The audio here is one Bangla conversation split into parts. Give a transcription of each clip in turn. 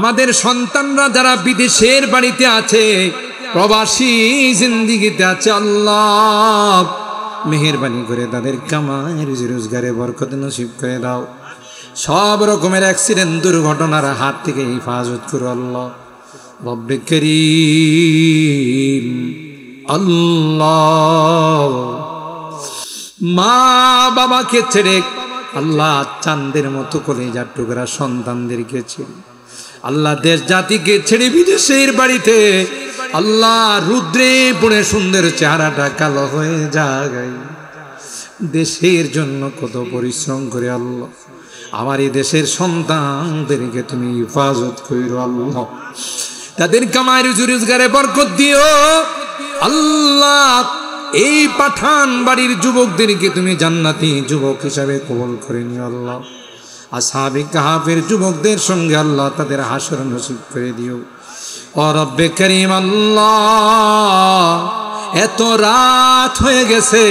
আমাদের সন্তানরা যারা বিদেশের বাড়িতে আছে, প্রবাসী জিন্দেগিতে আছে, আল্লাহ মেহেরবানি করে তাদের কামাই রুজি রোজগারে বরকত নসিব করে দাও। সব রকমের অ্যাক্সিডেন্ট দুর্ঘটনার হাত থেকে হেফাজত করো আল্লাহ রব্বে করিম। আল্লাহ মা বাবাকে ছেড়ে আল্লাহ চাঁদের মতো কলেজার টুকরা সন্তানদেরকে ছেড়ে আল্লাহ দেশ জাতিকে ছেড়ে বিদেশের বাড়িতে আল্লাহ রুদ্রে পুড়ে সুন্দর চেহারাটা কালো হয়ে যায়। দেশের জন্য কত পরিশ্রম করে আল্লাহ আমার এই দেশের সন্তানদেরকে তুমি হেফাজত করো আল্লাহ, তাদের কামাই রুজি রোজগারে বরকত দিও আল্লাহ। এই পাঠান বাড়ির যুবকদেরকে তুমি জান্নাতি যুবক হিসাবে কবুল করে নিও আল্লাহ। আসহাবে কাহাফের যুবকদের সঙ্গে আল্লাহ তাদের হাসর নসিব করে দিও ও রব্বে করিম। আল্লাহ এত রাত হয়ে গেছে,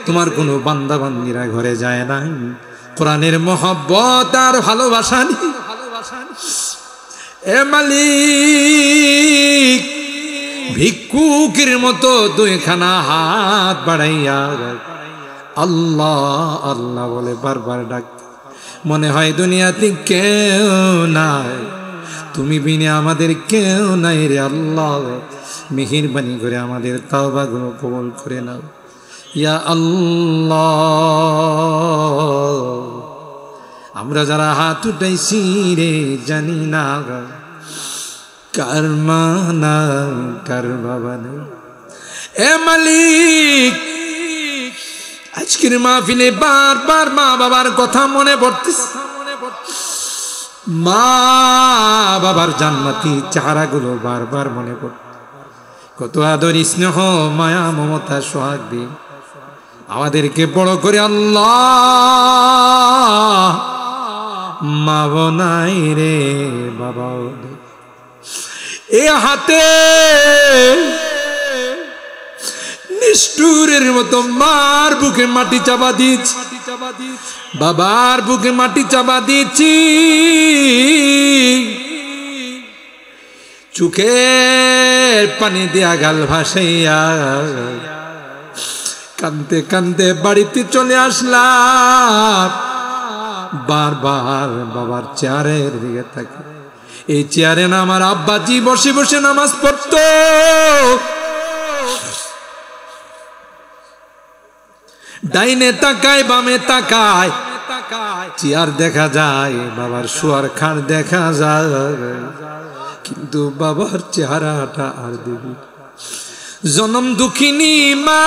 তোমার কোনো বান্দা বান্দিরা ঘরে যায় নাই, কোরআনের মহব্বত আর ভালোবাসা নেই। এ মালিক ভিক্ষুকের মতো দুইখানা হাত বাড়াইয়া আল্লাহ আল্লাহ বলে বারবার ডাক, মনে হয় দুনিয়াতে কেউ নাই, তুমি বিনে আমাদের কেউ নাই রে আল্লাহ। মেহেরবানি করে আমাদের তাওবাগুলো কবুল করে নাও ইয়া আল্লাহ। আমরা যারা হাত উঠাইছি রে জানি না কার মা না কার বাবা না। এ মালিক আজকের মাহফিলে বারবার মা বাবার কথা মনে পড়তেছে, মা বাবার জান্নাতি চেহারাগুলো বারবার মনে পড়ে। কত আদর স্নেহ মায়া মমতা সোহাগ দিয়ে আমাদেরকে বড় করে আল্লাহ। মা বনাই রে বাবা, এ হাতে নিষ্ঠুরের মতো মার বুকে মাটি চাপা দিয়েছি, বাবার বুকে মাটি চাপা দিয়েছি, চোখের পানি দিয়া গাল ভাসাইয়া কান্দতে কান্দতে বাড়িতে চলে আসলাম। বারবার বাবার চেয়ারের দিকে তাকে, এই চেয়ারে না আমার আব্বাজি বসে বসে নামাজ পড়তো, ডাইনে তাকায় বামে তাকায়, চেয়ার দেখা যায়, বাবার শোয়ার খাট দেখা যায়, কিন্তু বাবার চেহারাটা আর দেখি। জনম দুঃখিনী মা,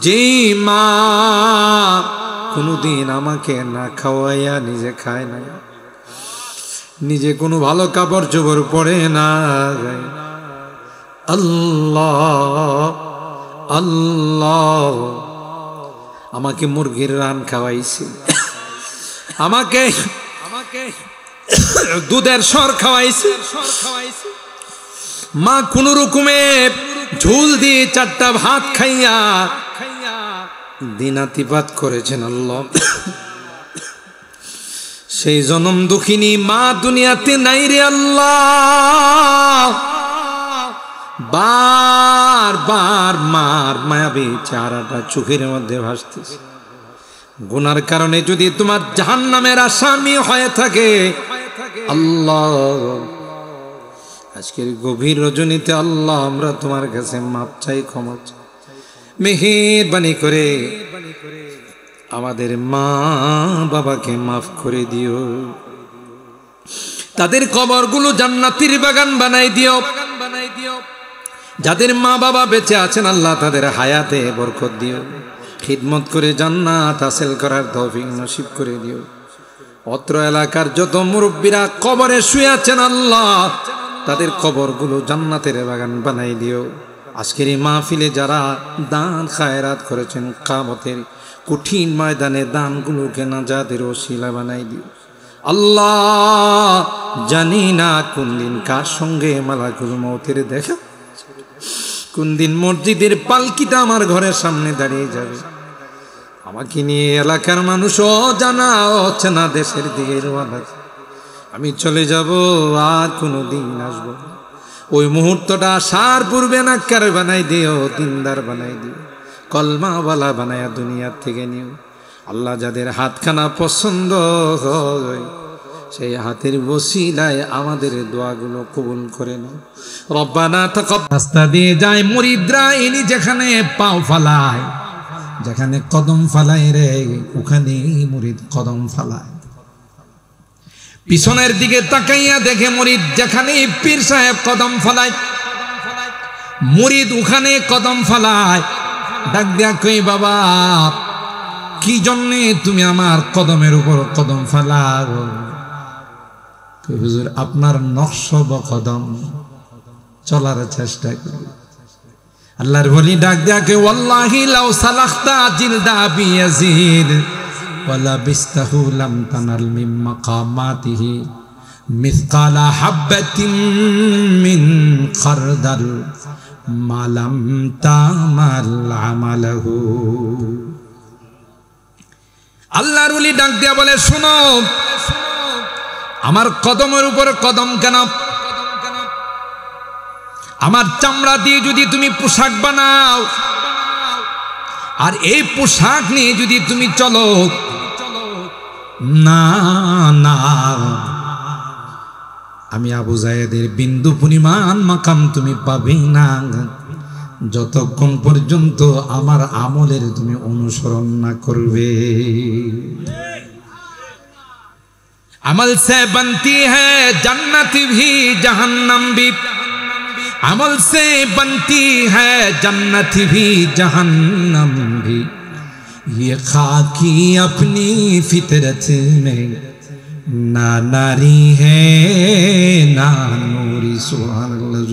যেই মা কোনোদিন আমাকে না খাওয়াইয়া নিজে খায় না, নিজে কোনো ভালো কাপড় চোপড় পরে না, আল্লাহ আল্লাহ আমাকে মুরগির রান খাওয়াইছে, আমাকে দুধের সর খাওয়াইছে, মা কোন রকমে ঝোল দিয়ে 4টা ভাত খাইয়া দিনাতিপাত করেছেন আল্লাহ। সেই জনম দুঃখিনী মা দুনিয়াতে নাই রে আল্লাহ। বারবার মার মায়াবী চেহারাটা চোখের মধ্যে ভাসতেছে। গুনার কারণে যদি তোমার জাহান্নামের আসামি হয়ে থাকে আল্লাহ, আজকের গভীর রজনীতে আল্লাহ আমরা তোমার কাছে মাপ চাই, ক্ষমা চাই, মেহেরবানি করে আমাদের মা বাবাকে মাফ করে দিও, তাদের কবরগুলো জান্নাতের বাগান বানাই দিও। যাদের মা বাবা বেঁচে আছেন আল্লাহ তাদের হায়াতে বরকত দিও, খিদমত করে জান্নাত হাসিল করার তৌফিক নসিব করে দিও। অত্র এলাকার যত মুরব্বীরা কবরে শুয়ে আছেন আল্লাহ তাদের কবরগুলো জান্নাতের বাগান বানাই দিও। আজকের এই মাহফিলে যারা দান খায়রাত করেছেন কিয়ামতের কঠিন ময়দানে দানগুলোকে নাজাতের ওসিলা বানাই দিও আল্লাহ। জানি না কোন দিন কার সঙ্গে মালাকুল মউতের দেখা, কোন দিন মসজিদের পালকিটা আমার ঘরের সামনে দাঁড়িয়ে যাবে। আমাকে নিয়ে এলাকার মানুষ অজানা অচেনা দেশের দিকে রওনা। আমি চলে যাব, আর কোনো দিন আসবো না। ওই মুহূর্তটা আসার পূর্বে নাক্কার বানাই দিও, দিনদার বানাই দিও, কলমাওয়ালা বানায়া দুনিয়ার থেকে নিও। আল্লাহ যাদের হাতখানা পছন্দ হয় সেই হাতের ওসিলায় আমাদের দোয়াগুলো কবুল করে নাও। রব্বানা তাকাব্বাল। রাস্তা দিয়ে যায় মুরিদরা, ইনি যেখানে পাও ফালায়, যেখানে কদম ফালায় রে, ওখানে মুরিদ কদম ফালায়। পিছনের দিকে তাকাইয়া দেখে মুরিদ যেখানে পীর সাহেব কদম ফালায়, মুরিদ ওখানে কদম ফালায়। ডাক দিয়া কই, বাবা কি জন্যে তুমি আমার কদমের উপর কদম ফালাও? হুজুর আপনার নকশব কদম চলার চেষ্টা করি। আল্লাহর ওলি ডাক দিয়া কই, ওয়াল্লাহি লাউ সালাখতা জিলদা বিয়াজিদ ওয়ালা বিস্তাহু লাম তানাল মিন মাকামাতিহি মিসকালা হাববাতিন মিন খারদাল মালাম তামাল আমালাহু। আল্লাহর ওলি ডাক দিয়া বলে, শোনো, আমার কদমের উপর কদম কেন? আমার চামড়া দিয়ে যদি তুমি পোশাক বানাও, আর এই পোশাক নিয়ে যদি তুমি চলো, না না, আমি আবু যায়েদের বিন্দু পরিমাণ মাকাম তুমি পাবে না যতক্ষণ পর্যন্ত আমার আমলের তুমি অনুসরণ না করবে। अमल से बनती है जन्नत भी जहन्नम भी, अमल से बनती है जन्नत भी जहन्नम भी, ये खाकी अपनी फितरत में ना नारी है ना नूरी। सुभान अल्लाह।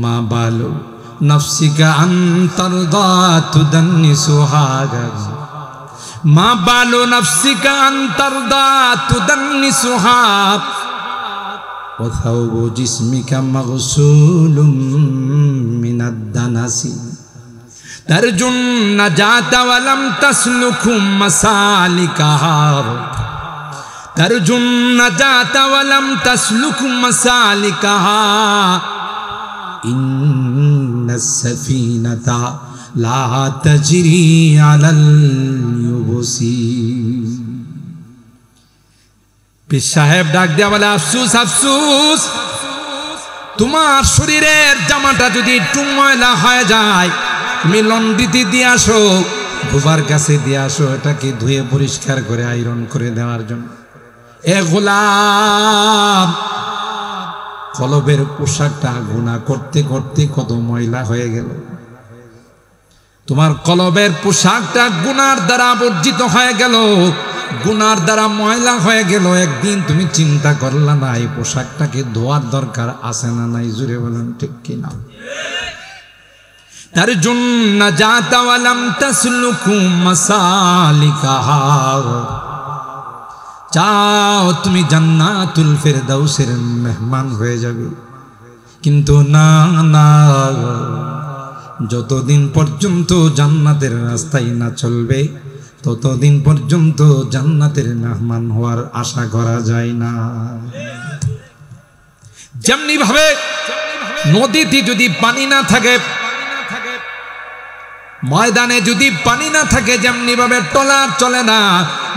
माँ बालो नफ्सी का अंतरदा तुदन्नी सुहागा, माँ बालो नफ्सी का अंतरदा तुदन्नी सुहाग, वथौबो जिस्मी का मगसूलुम मिनद्दनसी, तर्जुन नजात वलम तस्लुकुम मसालिकहा, तर्जुन नजात वलम तस्लुकुम मसालिकहा, इन्ना सफीनता ला तजरी अलल युबसी। पीर साहेब डाक दिया बोले, अफसोस अफसोस, তোমার শরীরের জামাটা যদি একটু ময়লা হয়ে যায়, তুমি লন্ড্রিতে দিয়ে আসো, ধোবার কাছে দিয়ে আসো, এটাকে ধুয়ে পরিষ্কার করে আয়রন করে দেওয়ার জন্য। এ গোলাম, কলবের পোশাকটা গুনাহ করতে করতে কত ময়লা হয়ে গেল। তোমার কলবের পোশাকটা গুনার দ্বারা আবর্জিত হয়ে গেল, গুনার দ্বারা ময়লা হয়ে গেল। একদিন তুমি চিন্তা করলা না এই পোশাকটাকে ধোয়ার দরকার আছে না নাই? জুড়ে বলেন ঠিক কিনা? তার জন্য জাতা ওয়ালাম তাসলুকু মাসালিকাহা, চাও তুমি জান্নাতুল ফেরদাউসের মেহমান হয়ে যাবে, কিন্তু না না, যতদিন পর্যন্ত জান্নাতের রাস্তায় না চলবে ততদিন পর্যন্ত জান্নাতের মেহমান হওয়ার আশা করা যায় না। যেমনি ভাবে নদীতে যদি পানি না থাকে, ময়দানে যদি পানি না থাকে, যেমনি ভাবে ট্রলার চলে না,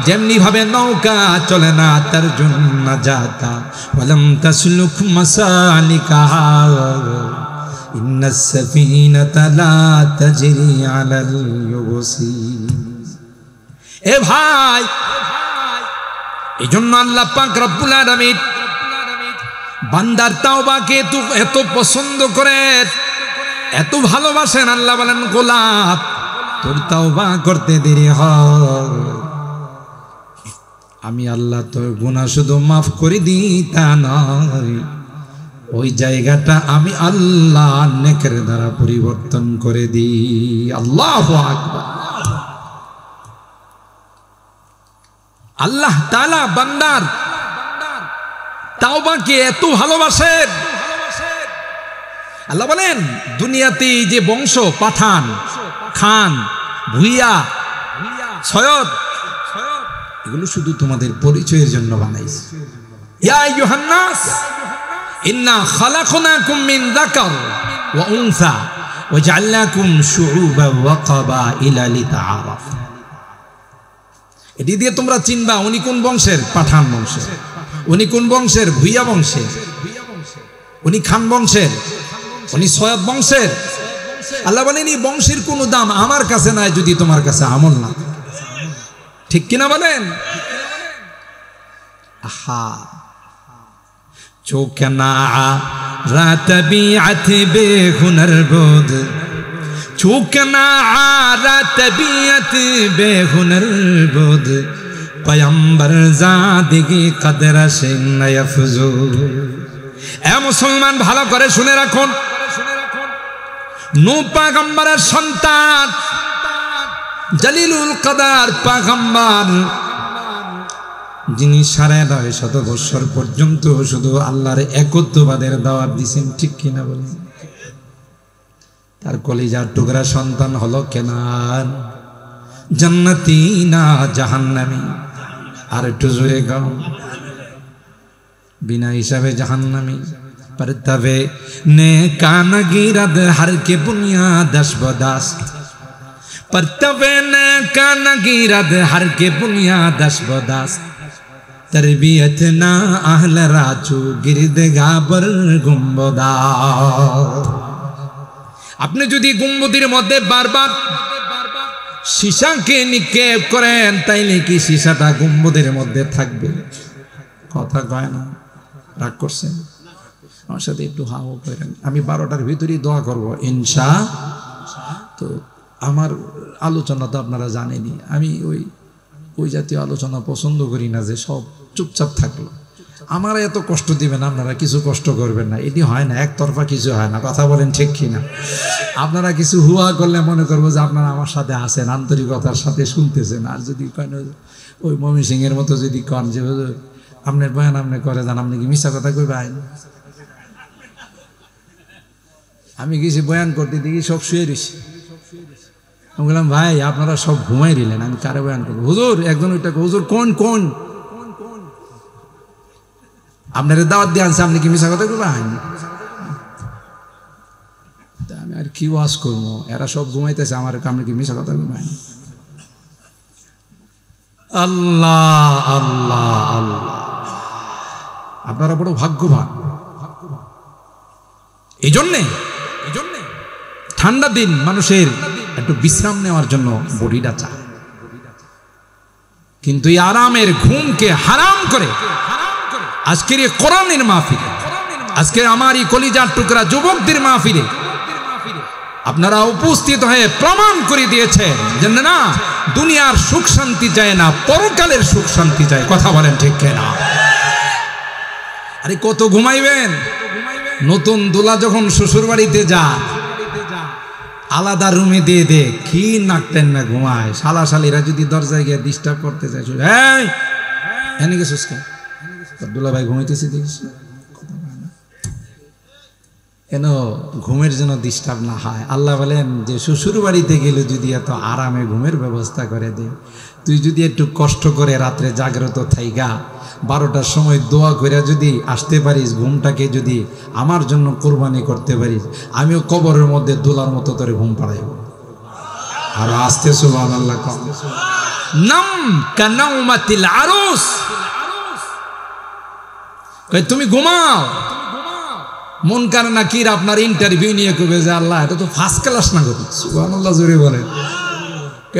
যেমনি ভাবে নৌকা চলে না, তার জন্য যাতা ওয়ালাম তাসলুক মাসালিকাহা, ইন্না সাফিনাতা লা তাজরি আলাল ইউবসি। এ ভাই, এই জন্য আল্লাহ পাক রব্বুল আলামিন বান্দার তাওবাকে এত পছন্দ করে, এত ভালোবাসেন। আল্লাহ বলেন, গোলাপ তোর তাওবা করতে দেরি হয়, আমি আল্লাহ তোর গুনাহ শুধু মাফ করে দিই তা নয়, ওই জায়গাটা আমি আল্লাহ নেকের দ্বারা পরিবর্তন করে দিই। আল্লাহু আকবার। আল্লাহ তাআলা বান্দার তাওবাকে এত ভালোবাসেন, আল্লাহ বলেন দুনিয়াতে যে বংশ পাঠান, খান, ভুইয়া, সৈয়দ, এগুলো শুধু তোমাদের পরিচয়ের জন্য বানাইছে। ইয়া আইয়ুহান নাস ইন্না খালাকনাকুম মিন যাকার ওয়া উনসা ওয়া জাআলনাকুম শুউবান ওয়া ক্বাবাইলা লিতাআরাফু। এটি দিয়ে তোমরা চিনবা উনি কোন বংশের, পাঠান বংশের, উনি কোন বংশের, ভুইয়া বংশের, উনি খান বংশের, উনি সৈয়দ বংশের। আল্লাহ বলেন এই বংশের কোনো দাম আমার কাছে নাই যদি তোমার কাছে আমল না। ঠিক কিনা বলেন? আহা চোখনা রাত বিআত বেহুনর বোধ, চোখনা রাত বিআত বেহুনর বোধ, পয়ম্বর জাদিগি কদর সে নয়ফজু। এ মুসলমান ভালো করে শুনে রাখুন, নূহ পয়গম্বরের সন্তান জলিলুল কদর পয়গম্বর, যিনি ৯৫০ বছর পর্যন্ত শুধু আল্লাহর একত্ববাদের দাওয়াত দিয়েছেন। ঠিক কিনা বলেন? তার কলিজার টুকরা সন্তান হলো কেনান, জান্নাতি না জাহান্নামী। আর একটু জোরে গাও, बिना हिसाबे जहन्नमी परतवे ने काना गिरद हर के बुनियादश बदास परतवे ने काना गिरद हर के बुनियादश बदास तरबियत ना अहल राजू गिरद गाबर गुम्बदा। আপনি যদি গুম্বদের মধ্যে বারবার সীসাকে নিক্ষেপ করেন তাইলে কি সীসাটা গুম্বদের মধ্যে থাকবে? কথা কয় না, রাগ করছেন? আমার সাথে একটু হাও করেন। আমি 12টার ভিতরেই দোয়া করব ইনশাআল্লাহ। তো আমার আলোচনা তো আপনারা জানেনই, আমি ওই জাতীয় আলোচনা পছন্দ করি না যে সব চুপচাপ থাকলো। আমার এত কষ্ট দিবেন আপনারা, কিছু কষ্ট করবেন না, এটি হয় না, একতরফা কিছু হয় না। কথা বলেন ঠিক কিনা? আপনারা কিছু হুয়া করলে মনে করবো যে আপনারা আমার সাথে আছেন, আন্তরিকতার সাথে শুনতেছেন। আর যদি কেন ওই মমি সিংয়ের মতো যদি কন যে আপনার বয়ান আপনি করে যান, আপনি কি মিশা কথা কইবেন? আমি গেছি বয়ান করতে দেখি সব শুয়ে রয়েছি। আমি বললাম ভাই আপনারা সব ঘুমাই দিলেন, আমি কারে বয়ান করবো? হুজুর একজন ওইটা হুজুর কোন কোন আপনার দাওয়াত দিয়ে আনছে, আপনি কি মিশা কথা কইবেন? আমি আর কি ওয়াজ করবো, এরা সব ঘুমাইতেছে, আমার আপনি কি মিশা কথা কইবেন? আল্লাহ আল্লাহ আল্লাহ, আপনারা বড় ভাগ্যবান। এই জন্যে ঠান্ডা দিন মানুষের একটু বিশ্রাম নেওয়ার জন্য বডিটা চায়, কিন্তু এই আরামের ঘুমকে হারাম করে আজকের এই কোরআনের মাহফিলে, আজকে আমার এই কলিজার টুকরা যুবকদের মাহফিলে আপনারা উপস্থিত হয়ে প্রমাণ করে দিয়েছেন যে না, দুনিয়ার সুখ শান্তি চায় না, পরকালের সুখ শান্তি চায়। কথা বলেন ঠিক কিনা? আরে কত ঘুমাইবেন? নতুন দোলা যখন শ্বশুর বাড়িতে যা আলাদা রুমে দিয়ে দে, কি নাকতেন না ঘুমায়। শালা শালিরা যদি দরজায় গিয়ে ডিস্টার্ব করতে চায়, এনে গেছিস কেন? দুলা ভাই ঘুমাইতেছি দেখিস, কেন ঘুমের জন্য ডিস্টার্ব না হয়। আল্লাহ বলেন যে শ্বশুর বাড়িতে গেলে যদি এত আরামে ঘুমের ব্যবস্থা করে দে, তুই যদি একটু কষ্ট করে রাত্রে জাগ্রত থাইগা 12টার সময় দোয়া করে যদি আসতে পারিস, ঘুমটাকে যদি আমার জন্য কোরবানি করতে পারিস, আমিও কবরের মধ্যে দোলার মতো তোরে ঘুম পাড়াইব। আর আস্তে সুবহানাল্লাহ কম নাম কানাউমাতিল আরুস, তুমি ঘুমাও। মুনকার নাকির আপনার ইন্টারভিউ নিয়ে কবে যে আল্লাহ এটা তো ফার্স্ট ক্লাস না করি, সুবহানাল্লাহ জোরে বলেন।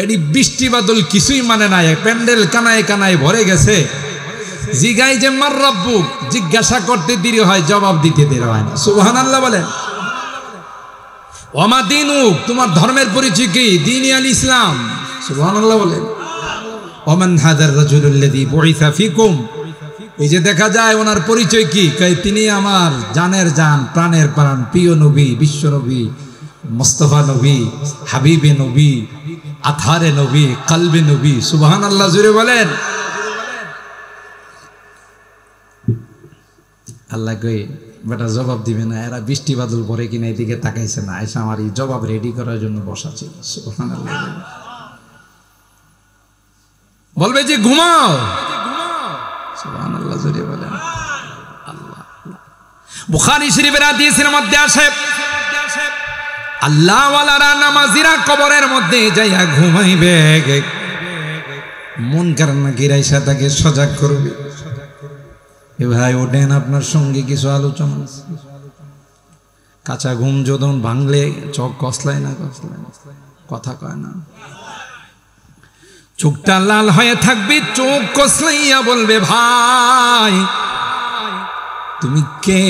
এটি বৃষ্টি বাদল কিছুই মানে নাই, প্যান্ডেল কানায় কানায় ভরে গেছে। জিগাই যে মার রাব্বুক, জিজ্ঞাসা করতে দেরি হয়, জবাব দিতে দেরি হয় না। সুবহানাল্লাহ বলেন। ওমা দিনুক, তোমার ধর্মের পরিচয় কি? দীনি আল ইসলাম। সুবহানাল্লাহ বলেন। ওমান হাদার রাজুলুল্লাযী বুইসা ফিকুম, এই যে দেখা যায় ওনার পরিচয় কি? তিনি আমার জানের জান, প্রাণের প্রাণ, প্রিয় নবী, বিশ্ব নবী, মুস্তাফা নবী, হাবিবে নবী, আথারে নবী, কলবে নবী। সুবহানাল্লাহ জুড়ে বলেন। আল্লাহ কই বেটা জবাব দিবে না, এরা বৃষ্টি বাদল পরে কিনা এদিকে তাকাইছে না, আয়সা আমার এই জবাব রেডি করার জন্য বসা ছিল। সুবহানাল্লাহ। বলবে যে ঘুমাও, সুবহানাল্লাহ জোরে বলেন। আল্লাহ। বুখারী শরীফের হাদিসের মধ্যে আসে আল্লাহ ওয়ালারা নামাজিরা কবরের মধ্যে যাইয়া ঘুমাইবে, মুনকার নাকির আইসা তাকে সজাগ করবে, এ ভাই ওঠেন, আপনার সঙ্গে কিছু আলোচনা আছে। কাঁচা ঘুম যখন ভাঙলে চোখ কসলায় না, কথা কয় না, চোখটা লাল হয়ে থাকবে, চোখ কসলাইয়া বলবে ভাই তুমি কে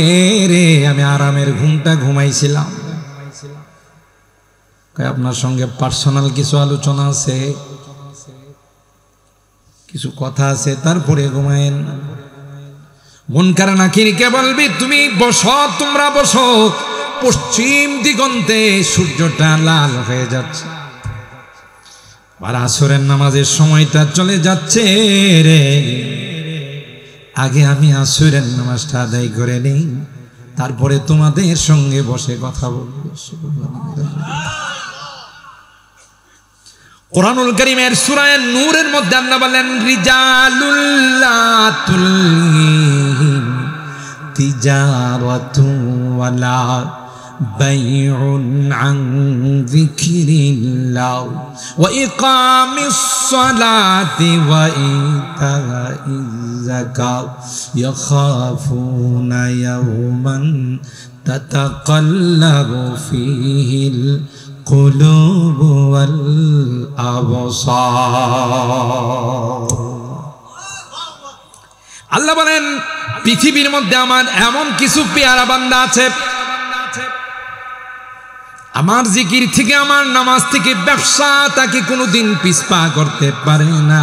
রে? আমি আরামের ঘুমটা ঘুমাইছিলাম। আপনার সঙ্গে পার্সোনাল কিছু আলোচনা আছে, কিছু কথা আছে, তারপরে ঘুমায়েন। মুনকার নাকিরকে বলবি তুমি বসো, তোমরা বসো, পশ্চিম দিগন্তে সূর্যটা লাল হয়ে যাচ্ছে, আর আসরের নামাজের সময়টা চলে যাচ্ছে রে, আগে আমি আসরের নামাজটা আদায় করে নেই, তারপরে তোমাদের সঙ্গে বসে কথা বলবো। কুরআনুল কারীমের সূরা নূরের মধ্যে আল্লাহ বলেন রিজালুল লা তুলহিহিম তিজারাতু ওয়ালা বাইউন আন যিকরিল্লাহ ওয়া ইকামিস সালাতি ওয়া ইতাইজ যাকাত ইয়াখাফুনা ইয়াওমান তাতাকাল্লাবু ফীহিল কুলুব ওয়াল আবসার। আল্লাহ বলেন পৃথিবীর মধ্যে আমার এমন কিছু পেয়ারা বান্দা আছে, আমার জিকির থেকে, আমার নামাজ থেকে, ব্যবসা তাকে কোনোদিন পিছপা করতে পারে না,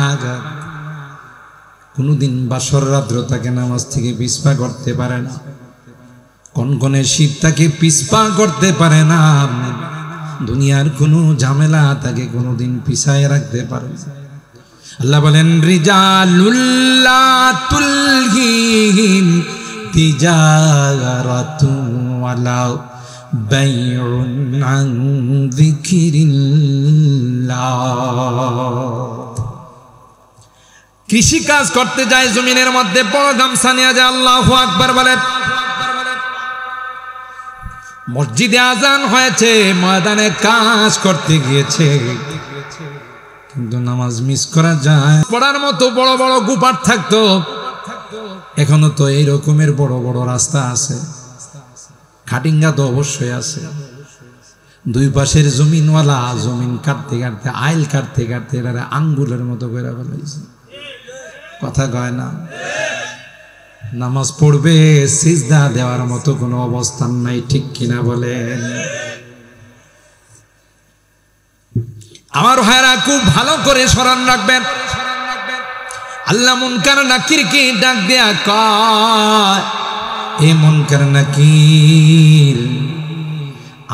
কোনোদিন বাসর রাত্র তাকে নামাজ থেকে পিছপা করতে পারে না, কনকনে শীত তাকে পিছপা করতে পারে না, দুনিয়ার কোনো ঝামেলা তাকে কোনোদিন পিছায় রাখতে পারে না। আল্লাহ বলেন রিজালুল লা তুলহিহিম তিজারাতু ওয়ালা বাইউন আন যিকরিল্লাহ। কৃষি কাজ করতে যায়, জমিনের মধ্যে বড় গামছা নিয়ে যায়, আল্লাহু আকবার বলে, মসজিদে আজান হয়েছে, ময়দানে কাজ করতে গিয়েছে, কিন্তু নামাজ মিস করা যায়। পড়ার মতো বড় বড় গুপার থাকতো, এখনো তো এই রকমের বড় বড় রাস্তা আছে, খাটিঙ্গা তো অবশ্যই আছে, দুই পাশের জমিনওয়ালা জমিন কাটতে কাটতে, আইল কাটতে কাটতে এরা আঙ্গুলের মতো করে ফেলাইছে, কথা কয় না। নামাজ পড়বে, সিজদা দেওয়ার মতো কোনো অবস্থান নাই, ঠিক কিনা বলেন? আমার ভাইরা খুব ভালো করে স্মরণ রাখবেন, আল্লাহ মুনকার নাকিরকে ডাক দেয়া কয়, এ মুনকার নাকির,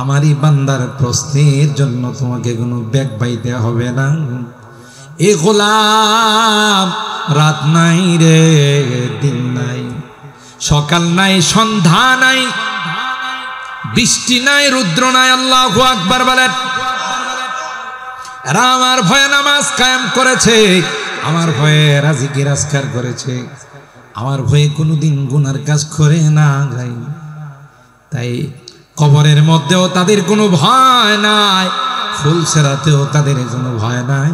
আমারই বান্দার প্রশ্নের জন্য তোমাকে কোনো ব্যাগ বাইতে হবে না। এ গোলাম, রাত নাই রে, দিন নাই, সকাল নাই, সন্ধ্যা নাই, বৃষ্টি নাই, রুদ্র নাই, আল্লাহু আকবার বলেন। এরা আমার ভয়ে নামাজ কায়েম করেছে, আমার ভয়ে রাজিকি রাজকার করেছে, আমার ভয়ে কোনোদিন গুনার কাজ করে না যাই, তাই কবরের মধ্যেও তাদের কোনো ভয় নাই, ফুলসেরাতেও তাদের কোনো ভয় নাই,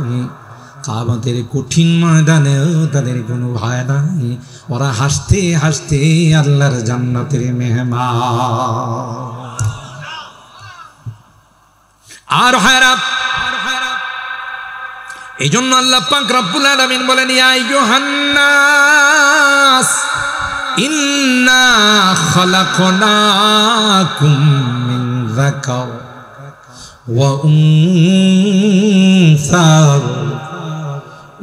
কিয়ামতের কঠিন ময়দানেও তাদের কোনো ভয় নাই, ওরা হাসতে হাসতে আল্লাহর জান্নাতের মেহমান। আর হায়রাত, এই জন্য আল্লাহ পাক রব্বুল আলামিন বলেন ইয়া আইয়ুহান নাস ইন্না খালাকনাকুম মিন যাকার ওয়া উনসা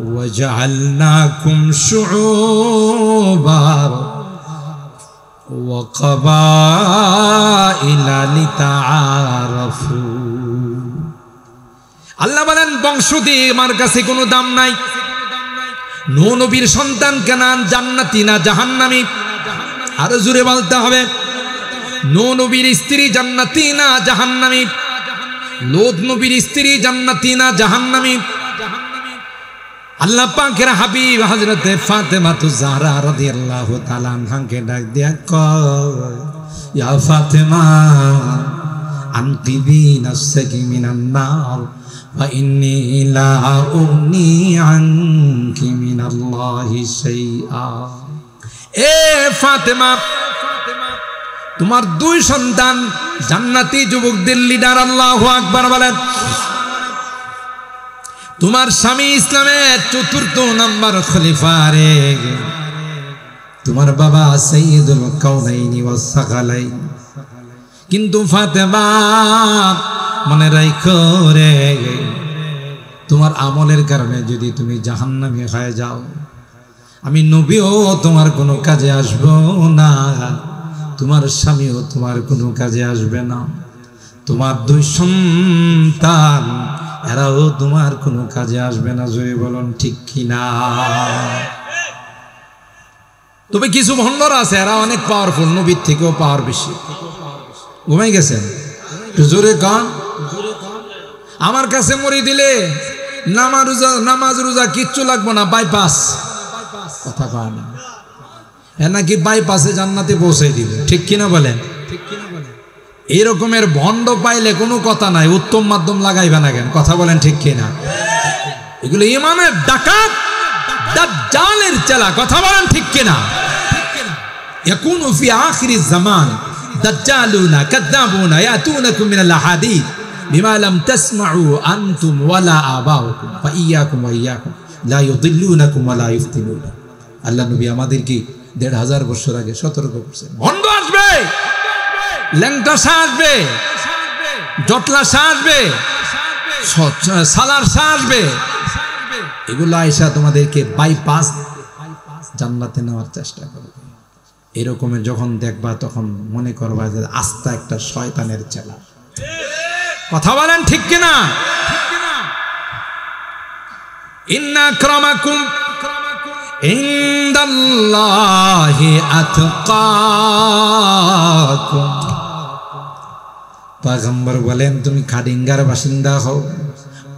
ওয়া জাআলনাকুম শুউবা ওয়া ক্বাবাইলা লিতাআরাফু। আল্লাহ বলেন বংশ দিয়ে আমার কাছে কোনো দাম নাই, নূহ নবীর সন্তান কেনান জান্নাতি না জাহান্নামী? আরো জোরে বলতে হবে। নূহ নবীর স্ত্রী জান্নাতি না জাহান্নামী? লূত নবীর স্ত্রী জান্নাতি না জাহান্নামী? আল্লাহ পাকের হাবিব হযরত ফাতেমা যাহরা রাদিয়াল্লাহু তাআলা আনহাকে ডাক দিয়া কয়, ইয়া ফাতেমা আনকিবি নাফসাকি মিনান নার ফা ইন্নী লা উগনি আনকি মিনাল্লাহি শাইআ। এ ফাতেমা, তোমার দুই সন্তান জান্নাতি যুবকদের লিডার, আল্লাহু আকবার বলেন। তোমার স্বামী ইসলামের ৪র্থ নাম্বার খলিফা রে, তোমার বাবা সাইয়্যিদুল কাউনাইনি ওয়াস সাকালাইন। কিন্তু ফাতেমা মনে রাখো রে, তোমার আমলের কারণে যদি তুমি জাহান্নামী হয়ে যাও, আমি নবীও তোমার কোনো কাজে আসব না, তোমার স্বামীও তোমার কোনো কাজে আসবে না, তোমার দুই সন্তান এরাও তোমার কোনো কাজে আসবে না। জয় বলুন ঠিক কিনা? তবে কিছু ভণ্ডরা আছে, এরা অনেক পাওয়ারফুল, নবীর থেকেও পাওয়ার বেশি। ঘুমাই গেছেন? একটু জোরে গান। আমার কাছে মরি দিলে নামাজ রোজা কিচ্ছু লাগবো না, বাইপাস। কথা কয় না, এ নাকি বাইপাসে জান্নাতে পৌঁছে দিবে, ঠিক কিনা বলেন? এই রকমের ভণ্ড পাইলে কোনো কথা নাই, উত্তম মাধ্যম লাগাইবে না কেন? কথা বলেন ঠিক কিনা? এগুলো ইমানের ডাকাত, দাজ্জালের চেলা। কথা বলেন ঠিক কিনা? ইয়াকুনু ফি আখিরিজ জামান দাজ্জালুনা কাযাবুনা ইয়াতুনাকুম মিনাল আহাদিস বিমা লাম তাসমাউ আনতুম ওয়ালা আবাউকুম ফাইয়াকুম ওয়া ইয়াকুম লা ইউদিল্লুনাকুম ওয়া লা ইফতিনুন। আল্লাহ নবী আমাদেরকে ১৫০০ বছর আগে সতর্ক করছেন, ভণ্ড আসবে, ল্যাংটা সা আসবে, জটলা সা আসবে, সালার সা আসবে, এগুলো আয়েশা তোমাদেরকে বাইপাস জান্নাতে নেওয়ার চেষ্টা করবে। এরকমের যখন দেখবা তখন মনে করবা যে আস্তা একটা শয়তানের চেলা। কথা বলেন ঠিক কিনা? ইন্না আক্রামাকুম ইনদাল্লাহি আতকাকুম। পয়গম্বর বলেন, তুমি খাডিঙ্গার বাসিন্দা হও,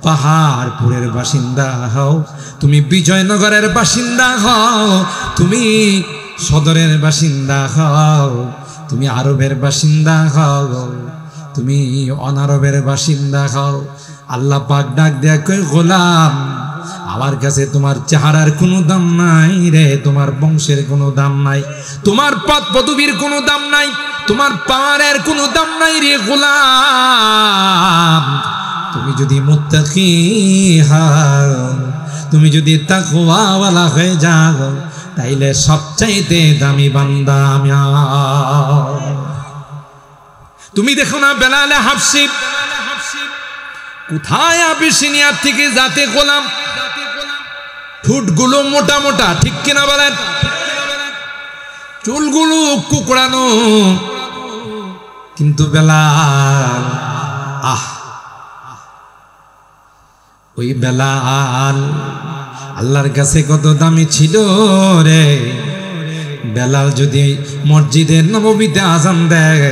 পাহাড়পুরের বাসিন্দা হও, তুমি বিজয়নগরের বাসিন্দা হও, তুমি সদরের বাসিন্দা হও, তুমি আরবের বাসিন্দা হও, তুমি অনারবের বাসিন্দা হও, আল্লাহ পাক ডাক দেয়া কই, গোলাম আমার কাছে তোমার চেহারার কোনো দাম নাই রে, তোমার বংশের কোনো দাম নাই, তোমার পদ পদবীর কোনো দাম নাই, তোমার পাওয়ারের কোনো দাম নাই রে গোলাম। তুমি যদি মুত্তাকি হও, তুমি যদি তাকওয়াওয়ালা হয়ে যাও, তাইলে সবচাইতে দামি বান্দা আমি। তুমি দেখো না বেলালে হাবশি কোথায় আবিসিনিয়ার থেকে যাতে গোলাম, ঠোঁটগুলো মোটা মোটা, ঠিক কিনা বলেন? চুলগুলো কুকড়ানো, কিন্তু বেলাল, ওই বেলাল আল্লাহর কাছে কত দামি ছিল রে। বেলাল যদি মসজিদে নববীতে আজান দেয়,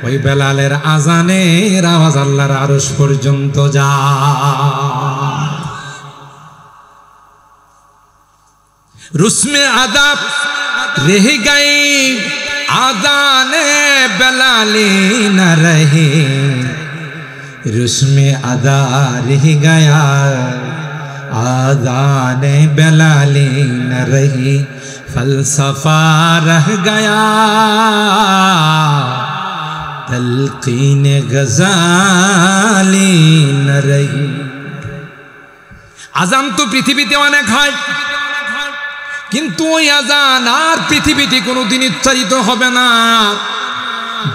ওই বেলালের আজানের আওয়াজ আল্লাহর আরশ পর্যন্ত যায়। रुस्मे अदब रह गई आदाने बेलाली न रहे, रुस्मे अदा रह गया आदाने बेलाली न रही, फलसफा रह गया तलकीन गजाली न रही। आजान तो पृथ्वीते अनेक है, কিন্তু ওই আজান আর পৃথিবীতে কোনোদিন উচ্চারিত হবে না।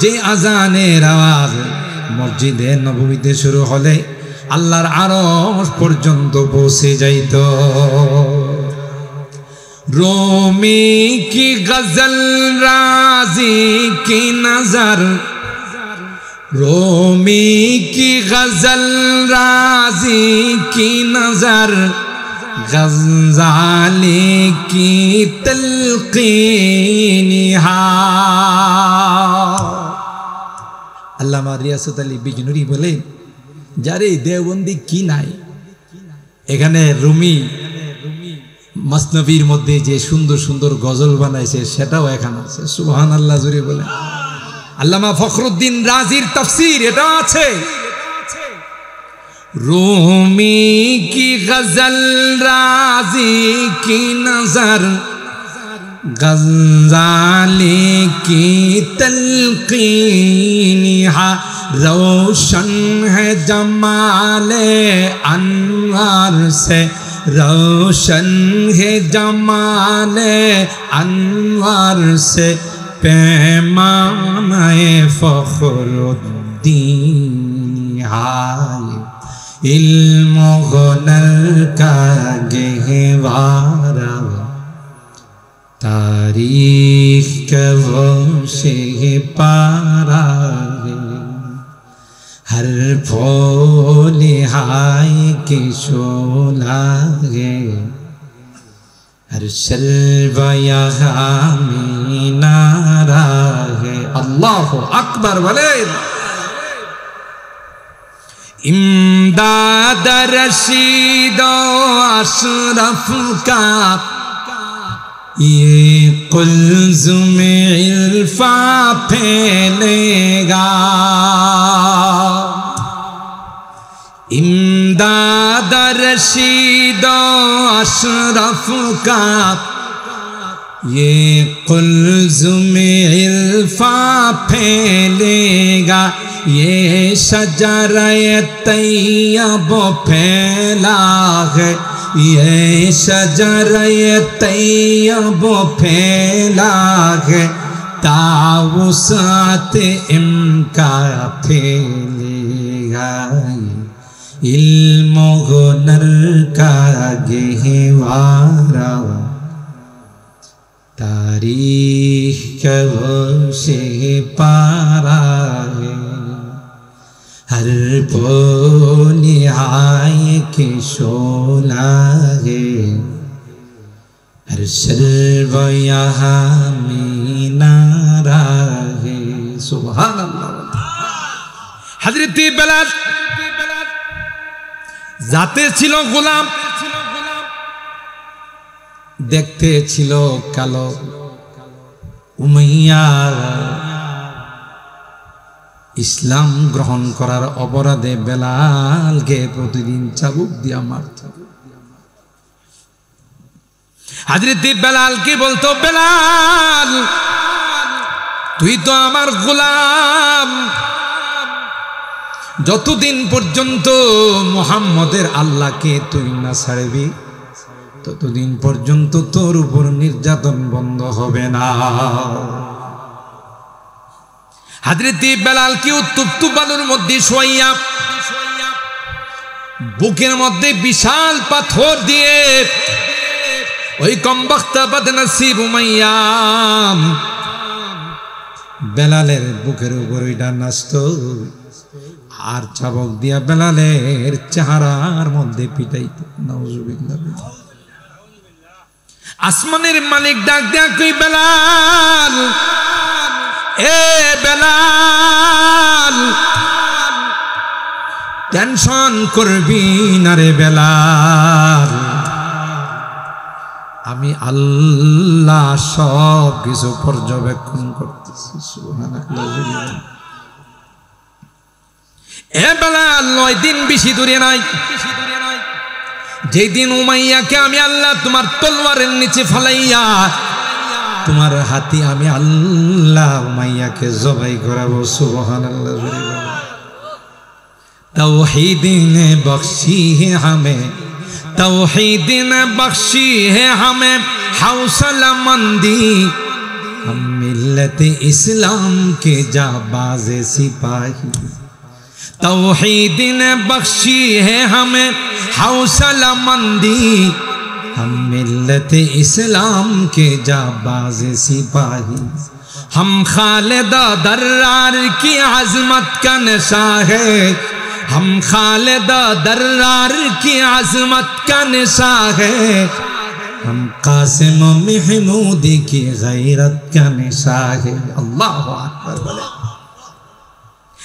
যে আজানের আওয়াজ মসজিদে নববীতে শুরু হলে আল্লাহর আরশ পর্যন্ত পৌঁছে যাইত। রুমি কি গজল রাজি কি নজর, রুমি কি গজল রাজি কি নজর, गज़ाली की तलक़ीन আল্লামা রিয়াসত আলী বিজনুরি বলে, যারে দেওবন্দি কি নাই, এখানে রুমি মসনবীর মধ্যে যে সুন্দর সুন্দর গজল বানাইছে সেটাও এখানে আছে। সুবহানাল্লাহ জুড়ে বলে। আল্লামা ফখরুদ্দিন রাজির তাফসীর এটা আছে। রুমি কি গজল রাজি কি নজর, गज़ाली की तलक़ीन यहाँ रोशन है जमाले अनवार से, रोशन है जमाले अनवार से, पैमाने फ़ख़्रुद्दीन हाय इल्म हुनर का गहवारा, तारीख का वो से पारा है, हर फूल हाय की शोला है, हर शल्वा यहाँ मीनारा है। अल्लाह अकबर बोले। इमदाद रशीद अशरफ का ये कुल्ज़ुम इल्फा फैलेगा, इमदाद रशीद अशरफ का ये कुल्ज़ुम इल्फा फैलेगा, ये शजरे तैयब फैला है, ये शजरे तैयब फैला है, तावुसात इनका फैलेगा, इल्म हुनर का गहवारा, तारीख का वो से पारा है, हर बोल आय के शोला है, हर शल्व यहाँ मीनारा है। सुभान अल्लाह। हज़रत बेलाल जाते छिलो गुलाम, देखते छिलो कालो उमैया, ইসলাম গ্রহণ করার অপরাধে বেলালকে প্রতিদিন চাবুক দিয়া মারত। হযরত বেলালকে বলতো, বেলাল তুই তো আমার গোলাম, যতদিন পর্যন্ত মুহাম্মদের আল্লাহকে তুই না ছাড়বি ততদিন পর্যন্ত তোর উপর নির্যাতন বন্ধ হবে না। হযরত বেলাল কি উত্তপ্ত বালুর মধ্যে শোয়াইয়া বুকের মধ্যে বিশাল পাথর দিয়ে ওই কমবখতা বদনসিব উমাইয়া বেলালের বুকের উপর ওইটা নাচত, আর চাবক দিয়া বেলালের চেহারার মধ্যে পিটাইত। নাউজুবিল্লাহ। আসমানের মালিক ডাক দেয়া কই, বেলাল এ বেলাল টেনশন করবি না রে বেলাল, আমি আল্লাহ সব কিছু পর্যবেক্ষণ করতেছি। সুবহানাল্লাহ। এ বেলাল 9 দিন বেশি দূরে নাই, যেদিন উমাইয়াকে আমি আল্লাহ তোমার তলোয়ারের নিচে ফালাইয়া তোমার হাতে আমি আল্লাহ উমাইয়াকে জবাই করাবো। সুবহানাল্লাহ। तौहीद ने बख्शी है हमें, तौहीद ने बख्शी है हमें हौसला मंदी, हम मिल्लत इस्लाम के जाबाज सिपाही। तौहीद ने बख्शी है हमें हौसला मंदी, हम मिल्लत इस्लाम के जाबाज सिपाही। हम खालिदा दर्रार की अज़मत का नशा है, हम खालिदा दर्रार की अज़मत का नशा है, हम कासिम महमूद की गैरत का नशा है। अल्लाह अकबर बोले।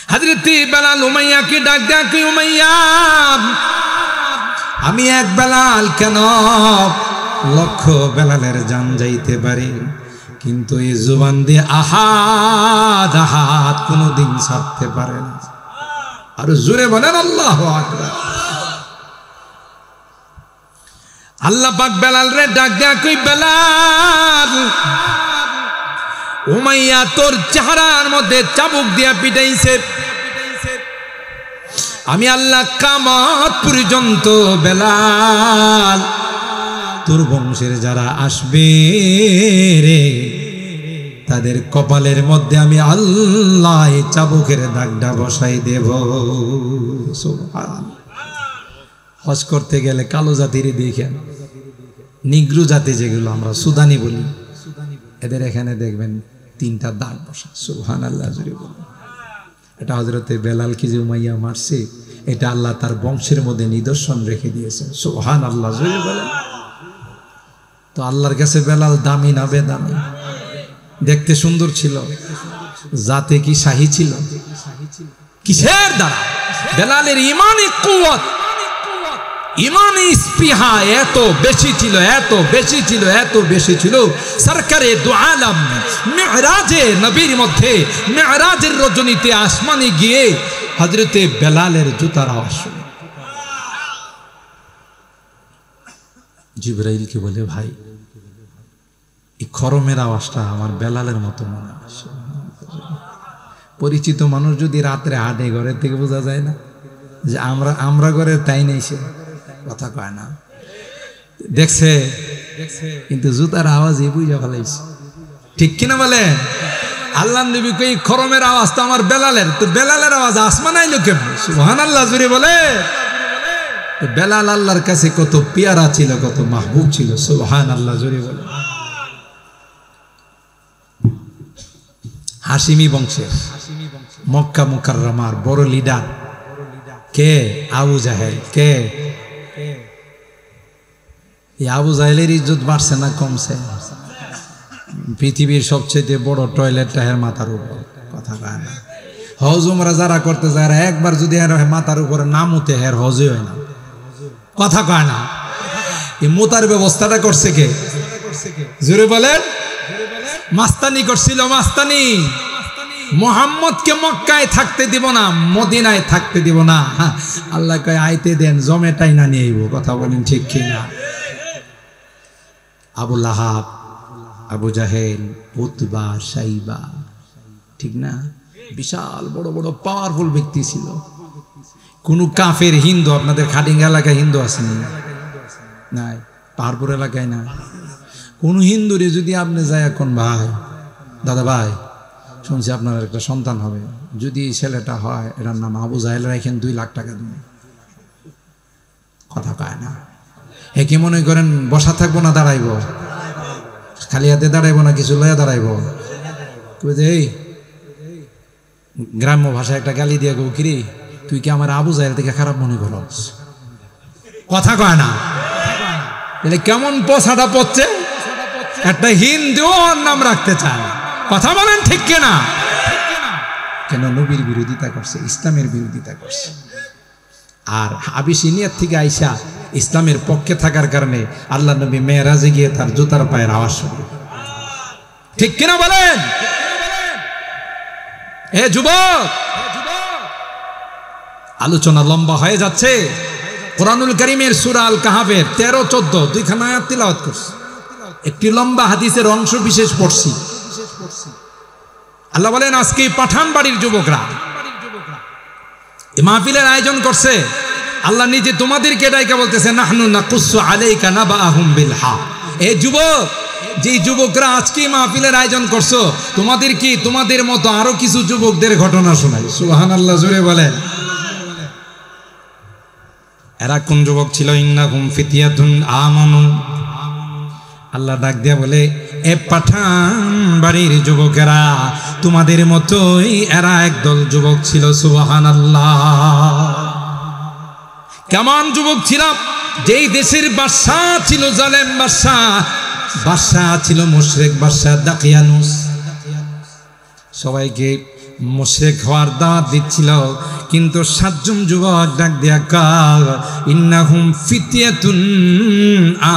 হযরত বেলাল উমাইয়াকে ডাক ডাকে, উমাইয়া আমি এক বেলাল কেন লক্ষ বেলালের জান যাইতে পারি, কিন্তু এই জুবান দিয়ে আহাদ আহাদ কোনোদিন ছাড়তে পারে না। আর জোরে বলেন আল্লাহু আকবার। আল্লাহ পাক বেলাল রে ডাক দেয়া কই, বেলাল উমাইয়া তোর চেহারার মধ্যে চাবুক দিয়া পিটাইছে, আমি আল্লাহ কিয়ামত পর্যন্ত বেলাল তোর বংশের যারা আসবে রে তাদের কপালের মধ্যে আমি আল্লাহ এই চাবুকের দাগটা বসাই দেব। সুবহানাল্লাহ। হজ করতে গেলে কালো জাতির দেখেন, নিগ্রু জাতি যেগুলো আমরা সুদানি বলি, এদের এখানে দেখবেন 3টা দাগ বসা। সুবহানাল্লাহ জুড়ে বলেন। এটা হযরতে বেলাল কি যে উমাইয়া মারছে, এটা আল্লাহ তার বংশের মধ্যে নিদর্শন রেখে দিয়েছেন। সুবহানাল্লাহ জুড়ে বলেন। তো আল্লাহর কাছে বেলাল দামি না বেদামি? দেখতে সুন্দর ছিল, জাতে কি শাহী ছিল? কিসের দ্বারা? বেলালের ইমানি কুওয়াত, ইমানি স্পৃহা এত বেশি ছিল, এত বেশি ছিল, এত বেশি ছিল। সরকারে দু আলম মেরাজে নবীর মধ্যে, মেরাজের রজনীতে আসমানে গিয়ে হযরতে বেলালের জুতার আওয়াজ শুনে জিবরাইলকে বলে, ভাই এই খরমের আওয়াজটা আমার বেলালের মতো মনে আসে। পরিচিত মানুষ যদি রাত্রে হাঁটে, ঘরের থেকে বোঝা যায় না যে আমরা ঘরে তাই নেই, সে কথা কয় না, দেখছে কিন্তু জুতার আওয়াজই বুঝা ফেলাইছে। ঠিক কিনা বলে? আল্লাহ নবী কই খরমের আওয়াজ তো আমার বেলালের, তো বেলালের আওয়াজ আসমান আইলো কেমন? সুবহানাল্লাহ জুড়ে বলে। বেলাল আল্লাহর কাছে কত পেয়ারা ছিল, কত মাহবুব ছিল। সুবহানাল্লাহ জুড়ে বলে। হাশিমি বংশের মক্কা মুকাররমার বড় লিডার কে? আবু জাহেল। কে? আবু জাহেলের ইজ্জত বাড়ছে না কমছে? পৃথিবীর সবচেয়ে বড় টয়লেটটা হের মাথার উপর। কথা কয় না। হজ উমরা যারা করতে যায়, একবার যদি হের মাথার উপরে না মুতে, হের হজই হয় না। কথা কয় না। এই মুতার ব্যবস্থাটা করছে কে? জোরে বলেন। মাস্তানি করছিল, মাস্তানি। মুহাম্মদকে মক্কায় থাকতে দিব না, মদিনায় থাকতে দিব না। আল্লাহ কয় আইতে দেন, জমেটাই না নিয়ে আইব। কথা বলেন ঠিক কিনা? আবু লাহাব, আবু জাহেল, উতবা, সাইবা, ঠিক না? বিশাল বড় বড় পাওয়ারফুল ব্যক্তি ছিল। কোন কাফের হিন্দু, আপনাদের খাটিঙ্গা এলাকায় হিন্দু আসেনি? নাই। পাহাড়পুর এলাকায় না। কোন হিন্দুরে যদি আপনি যায় এখন, ভাই দাদা ভাই শুনছি আপনার একটা সন্তান হবে, যদি ছেলেটা হয় এটার নাম আবু জাহেল রাখেন, 2 লাখ টাকা দিবেন। কথা কয় না। হে কি মনে করেন বসা থাকবো না দাঁড়াইব? খালি হাতে দাঁড়াইবো না কিছু লইয়া দাঁড়াইব? এই গ্রাম্য ভাষায় একটা গালি দিয়ে গো, কিরে তুই কি আমার আবু জাহেল থেকে খারাপ মনে করস? কথা কয় না। তাহলে কেমন পোষাটা পড়ছে? একটা হিন্দু নাম রাখতে চায়। কথা বলেন ঠিক কিনা? কেন? নবীর বিরোধিতা করছে, ইসলামের বিরোধিতা করছে। আর আবিসিনিয়ার থেকে আইসা ইসলামের পক্ষে থাকার কারণে আল্লাহ নবী মেরাজে গিয়ে তার জুতার পায়ের আওয়াজ শুনে। ঠিক কিনা বলেন? এ যুবক, আলোচনা লম্বা হয়ে যাচ্ছে। কোরআনুল কারীমের সূরা আল কাহাফের 13-14 দুইখানা আয়াত তিলাওয়াত করছি। একটি লম্বা হাদিসের অংশ বিশেষ পড়ছি। আল্লাহ বলেন, আজকে পাঠান বাড়ির যুবকরা এই মাহফিলের আয়োজন করছে। আল্লাহ নিজে তোমাদেরকে ডাইকা বলতেছে, নাহনু নাকুসু আলাইকা নাবাহুম বিল হক। এই যুবক, যে যুবকরা আজকে মাহফিলের আয়োজন করছো, তোমাদের কি তোমাদের মতো আরো কিছু যুবকদের ঘটনা শোনাই। সুবহানাল্লাহ জোরে বলেন। এরা কোন যুবক ছিল? ইন্নাহুম ফিতিয়াতুন আমানু। আল্লাহ ডাক দিয়া বলে, এ পাঠান বাড়ির যুবকেরা তোমাদের মতোই এরা একদল যুবক ছিল। সুবহানাল্লাহ। কেমন যুবক ছিল? যেই দেশের বাদশা ছিল জালেম বাদশা ছিল মুশরিক বাদশা দাকিয়ানুস। সবাইকে মুশরিক হওয়ার দাওয়াত দিচ্ছিল, কিন্তু 7 জন যুবক ডাক দিয়া কয় ইন্নাহুম ফিতয়াতুন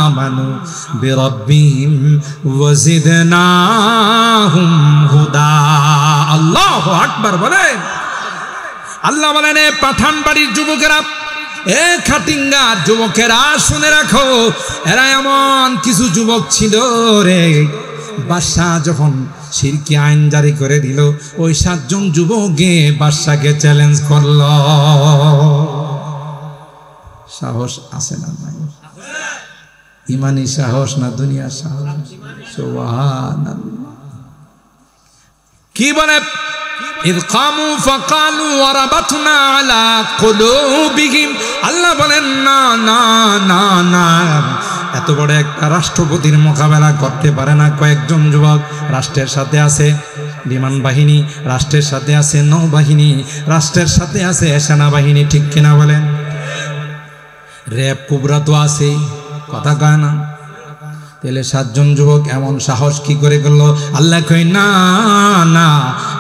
আমানু বিরাব্বিহিম ওয়াজিদনাহুম হুদা। আল্লাহু আকবার বলেন। আল্লাহ বলেন, এ পাঠান বাড়ির যুবকেরা, এ খাটিঙ্গার যুবকেরা শুনে রাখো, এরা এমন কিছু যুবক ছিল রে, বাদশাহ যখন শিরকি আইন জারি করে দিল, ওই 7 জন যুবকে বাদশাকে চ্যালেঞ্জ করল। সাহস আছে না নাই? ইমানি সাহস না দুনিয়ার সাহস? সুবহানাল্লাহ। কি বলে, ইদ কামু ফাকালু ওয়ারাবাতনা আলা কুলুবিহিম। আল্লাহ বলেন, না না না না, এত বড় একটা রাষ্ট্রপতির মোকাবেলা করতে পারে না কয়েকজন যুবক। রাষ্ট্রের সাথে আছে বিমান বাহিনী, রাষ্ট্রের সাথে আছে নৌবাহিনী, রাষ্ট্রের সাথে আছে সেনাবাহিনী, ঠিক কিনা বলেন? র্যাব কুবরা তো আছে, কথা কয় না? তাহলে 7 জন যুবক এমন সাহস কি করে করলো? আল্লাহ কই, না না,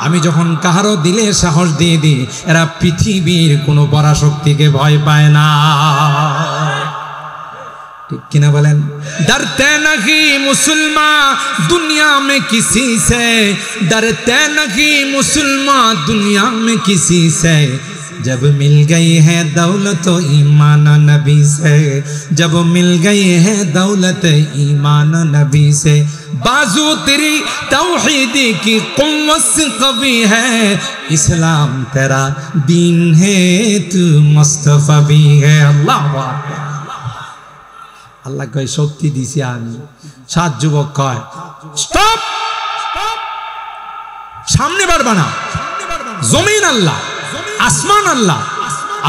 আমি যখন কাহারও দিলে সাহস দিয়ে দিই, এরা পৃথিবীর কোনো পরাশক্তিকে ভয় পায় না, ঠিক কিনা বলেন? डरते नहीं मुसलमान दुनिया में किसी से, डरते नहीं मुसलमान दुनिया में किसी से, जब मिल गई है दौलत ईमान नबी से, जब मिल गई है दौलत ईमान नबी से, बाजू तेरी तौहीदी की कुव्वत से कवी है, इस्लाम तेरा दीन है, तू मुस्तफा भी है। अल्लाह अकबर। আল্লাহ কয়, শক্তি দিছি আমি। 7 যুবক কয়, স্টপ, সামনে বাড়বা না। জমিন আল্লাহ, আসমান আল্লাহ,